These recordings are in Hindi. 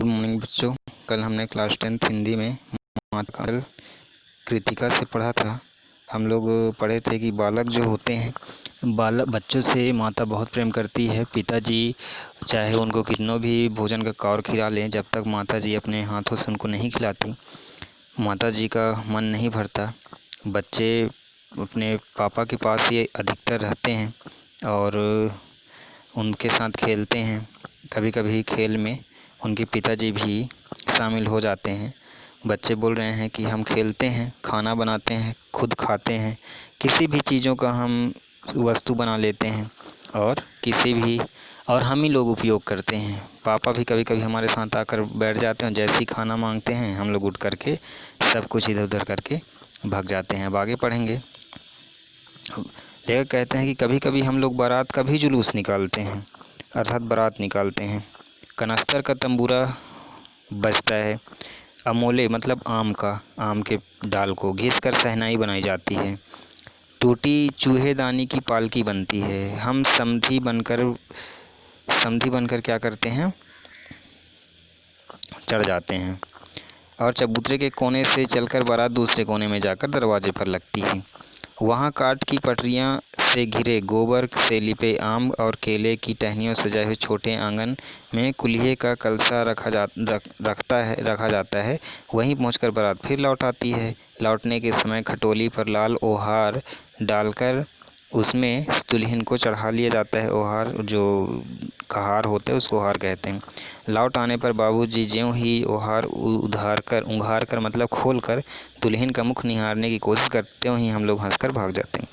गुड मॉर्निंग बच्चों। कल हमने क्लास 10th हिंदी में माता कृतिका से पढ़ा था। हम लोग पढ़े थे कि बालक जो होते हैं, बालक बच्चों से माता बहुत प्रेम करती है। पिताजी चाहे उनको कितनों भी भोजन का कौर खिला लें, जब तक माता जी अपने हाथों से उनको नहीं खिलाती, माता जी का मन नहीं भरता। बच्चे अपने पापा के पास ही अधिकतर रहते हैं और उनके साथ खेलते हैं। कभी कभी खेल में उनके पिताजी भी शामिल हो जाते हैं। बच्चे बोल रहे हैं कि हम खेलते हैं, खाना बनाते हैं, खुद खाते हैं, किसी भी चीज़ों का हम वस्तु बना लेते हैं और हम ही लोग उपयोग करते हैं। पापा भी कभी कभी हमारे साथ आकर बैठ जाते हैं, जैसे ही खाना मांगते हैं हम लोग उठ करके सब कुछ इधर उधर करके भाग जाते हैं। अब आगे पढ़ेंगे। लेखक कहते हैं कि कभी कभी हम लोग बारात का भी जुलूस निकालते हैं, अर्थात बारात निकालते हैं। कनस्तर का तंबूरा बजता है। अमोले मतलब आम के डाल को घिस कर शहनाई बनाई जाती है। टूटी चूहेदानी की पालकी बनती है। हम समधी बनकर क्या करते हैं, चढ़ जाते हैं। और चबूतरे के कोने से चलकर बारात दूसरे कोने में जाकर दरवाजे पर लगती है। वहाँ काठ की पटरियाँ से घिरे गोबर से लिपे आम और केले की टहनियों सजाए हुए छोटे आंगन में कुल्हिए का कलसा रखा जाता है। वहीं पहुंचकर बारात फिर लौट आती है। लौटने के समय खटोली पर लाल ओहार डालकर उसमें दुल्हन को चढ़ा लिया जाता है। ओहार जो कहार होते हैं उसको ओहार कहते हैं। लौट आने पर बाबूजी ज्यों ही ओहार उघार कर मतलब खोल कर दुल्हन का मुख निहारने की कोशिश करते ही हम लोग हंसकर भाग जाते हैं।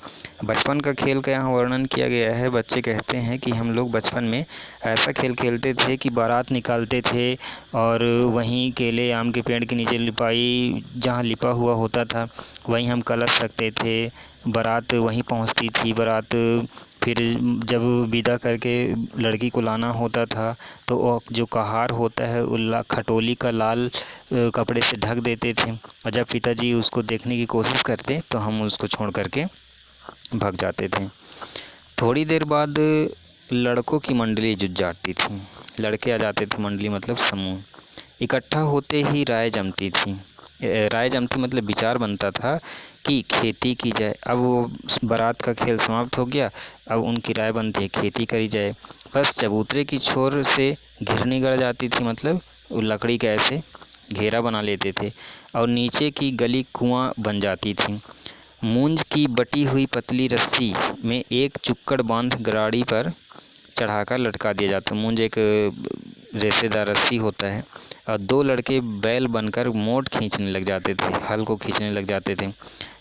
बचपन का खेल का यहाँ वर्णन किया गया है। बच्चे कहते हैं कि हम लोग बचपन में ऐसा खेल खेलते थे कि बारात निकालते थे और वहीं केले आम के पेड़ के नीचे लिपाई जहाँ लिपा हुआ होता था वहीं हम कलश रखते थे। बारात वहीं पहुँचती थी। बारात फिर जब विदा करके लड़की को लाना होता था तो वो जो कहार होता है वो खटोली का लाल कपड़े से ढक देते थे और जब पिताजी उसको देखने की कोशिश करते तो हम उसको छोड़ करके भाग जाते थे। थोड़ी देर बाद लड़कों की मंडली जुट जाती थी। लड़के आ जाते थे, मंडली मतलब समूह। इकट्ठा होते ही राय जमती मतलब विचार बनता था कि खेती की जाए। अब वो बारात का खेल समाप्त हो गया, अब उनकी राय बनती है खेती करी जाए। बस चबूतरे की छोर से घिरनी गड़ जाती थी, मतलब लकड़ी का ऐसे घेरा बना लेते थे और नीचे की गली कुआं बन जाती थी। मूंज की बटी हुई पतली रस्सी में एक चुक्कड़ बांध गराड़ी पर चढ़ाकर लटका दिया जाता। मूंज एक रेशेदार रस्सी होता है और दो लड़के बैल बनकर मोट खींचने लग जाते थे, हल को खींचने लग जाते थे।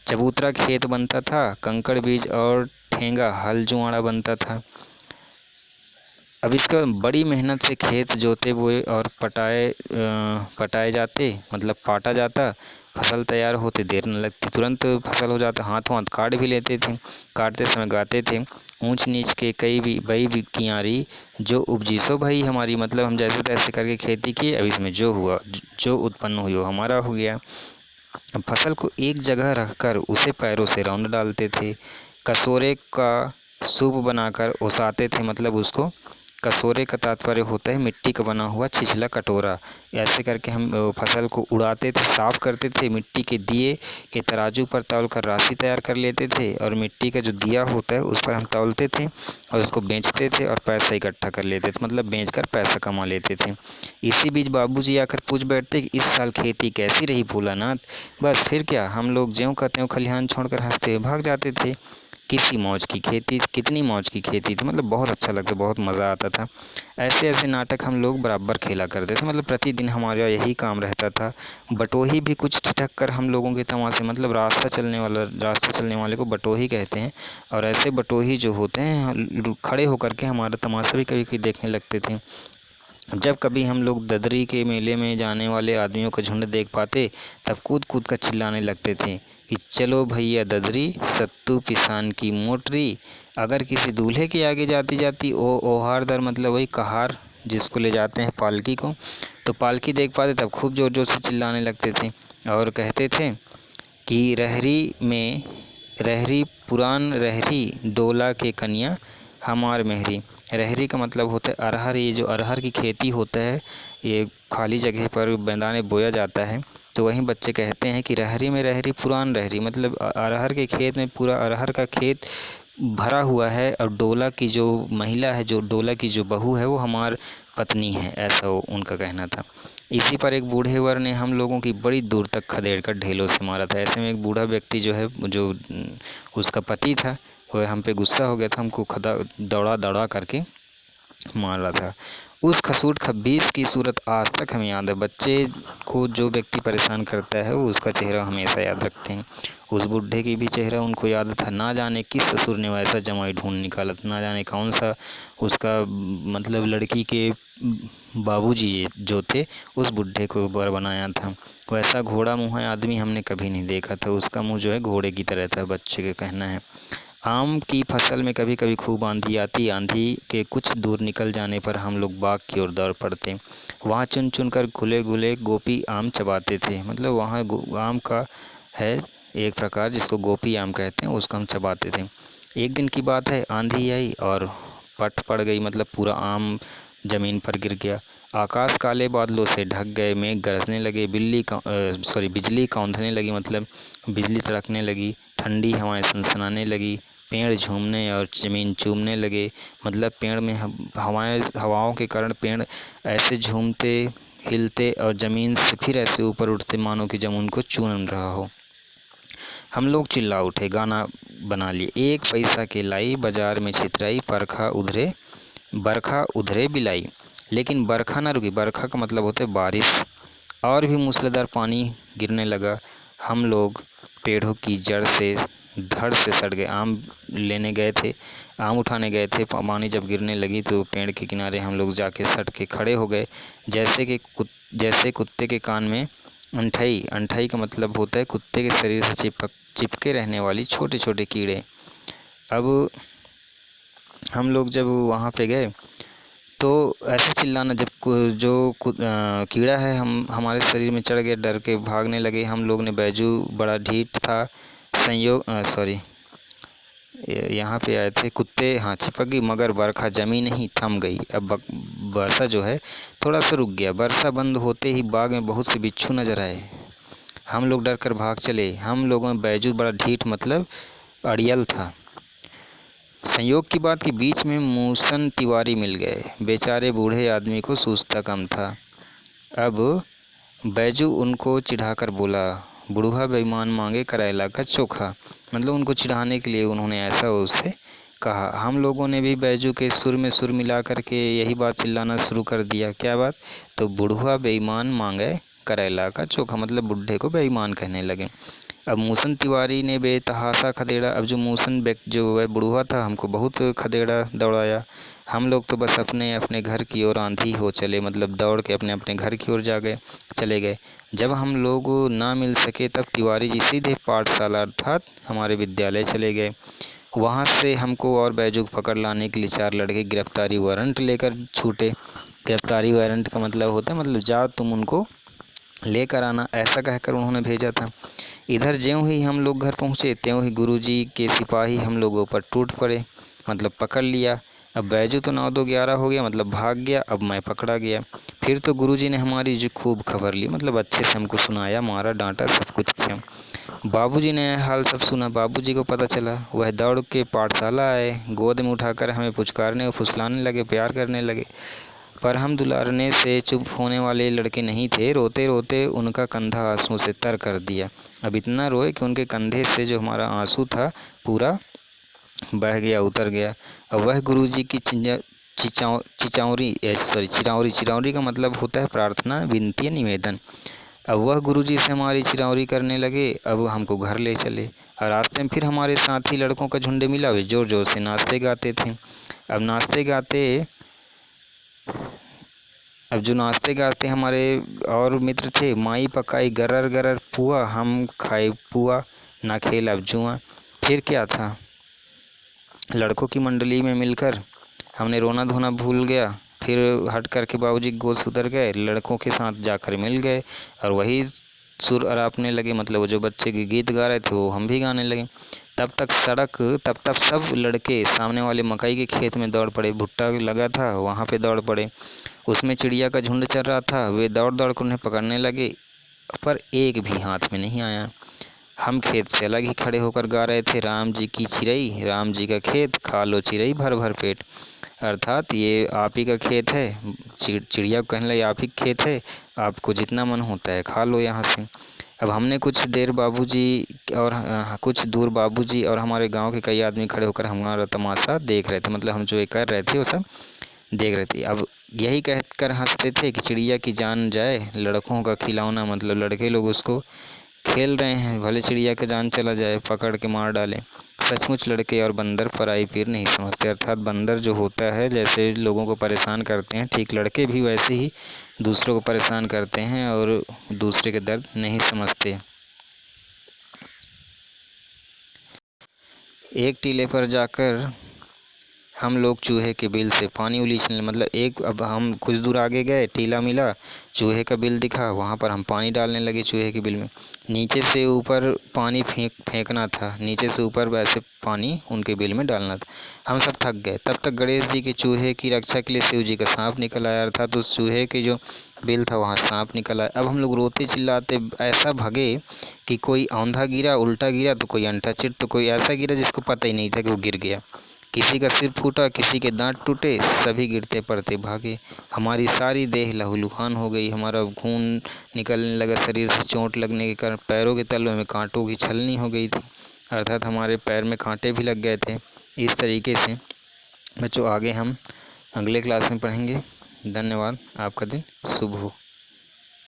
चबूतरा खेत बनता था। कंकड़ बीज और ठेंगा हल जुआड़ा बनता था। अब इसका बड़ी मेहनत से खेत जोते बोए और पटाए जाते, मतलब पाटा जाता। फसल तैयार होते देर न लगती, तुरंत फसल हो जाता। हाथ काट भी लेते थे। काटते समय गाते थे, ऊंच नीच के बई भी कियारी जो उपजी सो भाई हमारी, मतलब हम जैसे तैसे करके खेती किए, अब इसमें जो हुआ, जो उत्पन्न हुई वो हमारा हो गया। अब फसल को एक जगह रखकर उसे पैरों से रौंद डालते थे। कसोरे का सूप बनाकर ओसाते थे, मतलब उसको कसोरे का तात्पर्य होता है मिट्टी का बना हुआ छिछला कटोरा। ऐसे करके हम फसल को उड़ाते थे, साफ करते थे, मिट्टी के दिए के तराजू पर तौल कर राशि तैयार कर लेते थे और मिट्टी का जो दिया होता है उस पर हम तौलते थे और उसको बेचते थे और पैसा इकट्ठा कर लेते थे, मतलब बेचकर पैसा कमा लेते थे। इसी बीच बाबूजी आकर पूछ बैठते कि इस साल खेती कैसी रही भोलानाथ। बस फिर क्या, हम लोग ज्यों का त्यों खलिहान छोड़कर हंसते हुए भाग जाते थे। कितनी मौज की खेती थी, मतलब बहुत अच्छा लगता, बहुत मज़ा आता था। ऐसे ऐसे नाटक हम लोग बराबर खेला करते थे, मतलब प्रतिदिन हमारा यही काम रहता था। बटोही भी कुछ ठिठक कर हम लोगों के तमाशे, मतलब रास्ता चलने वाले को बटोही कहते हैं। और ऐसे बटोही जो होते हैं खड़े होकर के हमारा तमाशा भी कभी कभी देखने लगते थे। जब कभी हम लोग ददरी के मेले में जाने वाले आदमियों का झुंड देख पाते तब कूद कूद कर चिल्लाने लगते थे कि चलो भैया ददरी, सत्तू पिसान की मोटरी। अगर किसी दूल्हे के आगे जाती जाती ओहारदार, मतलब वही कहार जिसको ले जाते हैं पालकी को, तो पालकी देख पाते तब खूब ज़ोर ज़ोर से चिल्लाने लगते थे और कहते थे कि रहरी पुरान रहरी डोला के कन्या हमार मेहरी। रहरी का मतलब होता है अरहर। ये जो अरहर की खेती होता है ये खाली जगह पर दाने बोया जाता है तो वहीं बच्चे कहते हैं कि रहरी में रहरी पुरान रहरी, मतलब अरहर के खेत में पूरा अरहर का खेत भरा हुआ है और डोला की जो महिला है, जो डोला की जो बहू है वो हमार पत्नी है, ऐसा उनका कहना था। इसी पर एक बूढ़े वर ने हम लोगों की बड़ी दूर तक खदेड़ कर ढेलों से मारा था। ऐसे में एक बूढ़ा व्यक्ति जो है, जो उसका पति था, वह हम पे गुस्सा हो गया था, हमको दौड़ा दौड़ा करके मार रहा था। उस खसूट खब्बीस की सूरत आज तक हमें याद है। बच्चे को जो व्यक्ति परेशान करता है वो उसका चेहरा हमेशा याद रखते हैं। उस बूढ़े की भी चेहरा उनको याद था। ना जाने किस ससुर ने वैसा जमाई ढूंढ निकाला, ना जाने कौन सा उसका मतलब लड़की के बाबूजी जो थे उस बूढ़े को बर बनाया था। वैसा घोड़ा मुँह आदमी हमने कभी नहीं देखा था। उसका मुँह जो है घोड़े की तरह था, बच्चे का कहना है। आम की फसल में कभी कभी खूब आंधी आती। आंधी के कुछ दूर निकल जाने पर हम लोग बाग की ओर दौड़ पड़ते। वहाँ चुन चुन कर घुले घुले गोपी आम चबाते थे। मतलब वहाँ आम का है एक प्रकार जिसको गोपी आम कहते हैं, उसको हम चबाते थे। एक दिन की बात है, आंधी आई और पट पड़ गई, मतलब पूरा आम ज़मीन पर गिर गया। आकाश काले बादलों से ढक गए, मेघ गरजने लगे, बिजली कौंधने लगी, मतलब बिजली तड़कने लगी, ठंडी हवाएं सनसनाने लगी, पेड़ झूमने और ज़मीन चूमने लगे। मतलब पेड़ में हवाओं के कारण पेड़ ऐसे झूमते हिलते और ज़मीन से फिर ऐसे ऊपर उठते मानो कि जब उनको चूम रहा हो। हम लोग चिल्ला उठे, गाना बना लिए। एक पैसा के लाई, बाजार में छितराई, बरखा उधरे बिलाई। लेकिन बरखा ना रुकी। बरखा का मतलब होता है बारिश। और भी मूसलाधार पानी गिरने लगा। हम लोग पेड़ों की जड़ से धड़ से सड़ गए। आम लेने गए थे, आम उठाने गए थे, पानी जब गिरने लगी तो पेड़ के किनारे हम लोग जाके सट के खड़े हो गए। जैसे कुत्ते के कान में अंठाई। अंठाई का मतलब होता है कुत्ते के शरीर से चिपके रहने वाली छोटे छोटे कीड़े। अब हम लोग जब वहाँ पे गए तो ऐसे चिल्लाना, जब कीड़ा है हमारे शरीर में चढ़ गया, डर के भागने लगे हम लोग ने। बैजू बड़ा ढीठ था। यहाँ पे आए थे कुत्ते, हाँ चिपक गई, मगर बरखा जमी नहीं, थम गई। अब वर्षा जो है थोड़ा सा रुक गया। वर्षा बंद होते ही बाग में बहुत से बिच्छू नजर आए। हम लोग डर कर भाग चले। हम लोगों में बैजू बड़ा ढीठ मतलब अड़ियल था। संयोग की बात कि बीच में मूसन तिवारी मिल गए। बेचारे बूढ़े आदमी को सूझता कम था। अब बैजू उनको चिढ़ाकर बोला, बुढ़वा बेईमान मांगे करेला का चोखा। मतलब उनको चिढ़ाने के लिए उन्होंने ऐसा उससे कहा। हम लोगों ने भी बैजू के सुर में सुर मिला करके यही बात चिल्लाना शुरू कर दिया। क्या बात? तो बुढ़वा बेईमान मांगे करेला का चोखा, मतलब बुढ़े को बेईमान कहने लगे। अब मूसन तिवारी ने बेतहाशा खदेड़ा। अब जो मूसन जो वह बुढ़वा था हमको बहुत खदेड़ा दौड़ाया। हम लोग तो बस अपने अपने घर की ओर आंधी हो चले, मतलब दौड़ के अपने अपने घर की ओर चले गए। जब हम लोग ना मिल सके तब तिवारी जी सीधे पाठशाला अर्थात हमारे विद्यालय चले गए। वहाँ से हमको और बैजू को पकड़ लाने के लिए 4 लड़के गिरफ्तारी वारंट लेकर छूटे। गिरफ्तारी वारंट का मतलब होता है मतलब जाओ तुम उनको लेकर आना, ऐसा कहकर उन्होंने भेजा था। इधर ज्यों ही हम लोग घर पहुँचे त्यों ही गुरुजी के सिपाही हम लोगों पर टूट पड़े, मतलब पकड़ लिया। अब बैजू तो 9-2-11 हो गया, मतलब भाग गया। अब मैं पकड़ा गया। फिर तो गुरुजी ने हमारी जो खूब खबर ली, मतलब अच्छे से हमको सुनाया, मारा, डांटा, सब कुछ किया। बाबूजी ने हाल सब सुना। बाबूजी को पता चला, वह दौड़ के पाठशाला आए, गोद में उठाकर हमें पुचकारने और फुसलाने लगे, प्यार करने लगे। पर हम दुलारने से चुप होने वाले लड़के नहीं थे। रोते रोते उनका कंधा आंसुओं से तर कर दिया। अब इतना रोए कि उनके कंधे से जो हमारा आंसू था पूरा बह गया, उतर गया। अब वह गुरुजी की चिरौरी का मतलब होता है प्रार्थना, विनती, निवेदन। अब वह गुरुजी से हमारी चिरौरी करने लगे। अब हमको घर ले चले और रास्ते में फिर हमारे साथी लड़कों का झुंड मिला। वे जोर जोर से नाचते गाते थे। अब जो नाचते गाते हमारे और मित्र थे, माई पकाई गरर गरर पुआ, हम खाए पुआ, ना खेल अब जुआ। फिर क्या था, लड़कों की मंडली में मिलकर हमने रोना धोना भूल गया। फिर हट करके बाबूजी की गोद से उतर गए, लड़कों के साथ जाकर मिल गए और वही सुर अरापने लगे, मतलब वो जो बच्चे के गीत गा रहे थे वो हम भी गाने लगे। तब सब लड़के सामने वाले मकई के खेत में दौड़ पड़े। भुट्टा लगा था वहाँ पे दौड़ पड़े। उसमें चिड़िया का झुंड चल रहा था। वे दौड़ दौड़ कर उन्हें पकड़ने लगे, पर एक भी हाथ में नहीं आया। हम खेत से अलग ही खड़े होकर गा रहे थे, राम जी की चिरई, राम जी का खेत, खा लो चिरई भर भर पेट। अर्थात ये आप ही का खेत है। चिड़िया को कहने लगे आप ही का खेत है, आपको जितना मन होता है खा लो यहाँ से। अब हमने कुछ दूर बाबूजी और हमारे गांव के कई आदमी खड़े होकर हमारा तमाशा देख रहे थे, मतलब हम जो ये कर रहे थे वो सब देख रहे थे। अब यही कहकर हंसते थे कि चिड़िया की जान जाए लड़कों का खिलौना, मतलब लड़के लोग उसको खेल रहे हैं, भले चिड़िया का जान चला जाए, पकड़ के मार डालें। सचमुच लड़के और बंदर पराई पीर नहीं समझते। अर्थात बंदर जो होता है जैसे लोगों को परेशान करते हैं, ठीक लड़के भी वैसे ही दूसरों को परेशान करते हैं और दूसरे के दर्द नहीं समझते। एक टीले पर जाकर हम लोग चूहे के बिल से पानी उलीचने, मतलब अब हम कुछ दूर आगे गए, टीला मिला, चूहे का बिल दिखा, वहाँ पर हम पानी डालने लगे चूहे के बिल में। नीचे से ऊपर पानी फेंकना था, नीचे से ऊपर वैसे पानी उनके बिल में डालना था। हम सब थक गए। तब तक गणेश जी के चूहे की रक्षा के लिए शिव जी का सांप निकल आया, अर्थात उस चूहे के जो बिल था वहाँ सांप निकल आया। अब हम लोग रोते चिल्लाते ऐसा भगे कि कोई औंधा गिरा, उल्टा गिरा, तो कोई अंटा चिट, तो कोई ऐसा गिरा जिसको पता ही नहीं था कि वो गिर गया। किसी का सिर फूटा, किसी के दांत टूटे, सभी गिरते पड़ते भागे। हमारी सारी देह लहूलुहान हो गई, हमारा खून निकलने लगा शरीर से, चोट लगने के कारण पैरों के तलवे में कांटों की छलनी हो गई थी, अर्थात हमारे पैर में कांटे भी लग गए थे। इस तरीके से बच्चों आगे हम अगले क्लास में पढ़ेंगे। धन्यवाद। आपका दिन शुभ हो।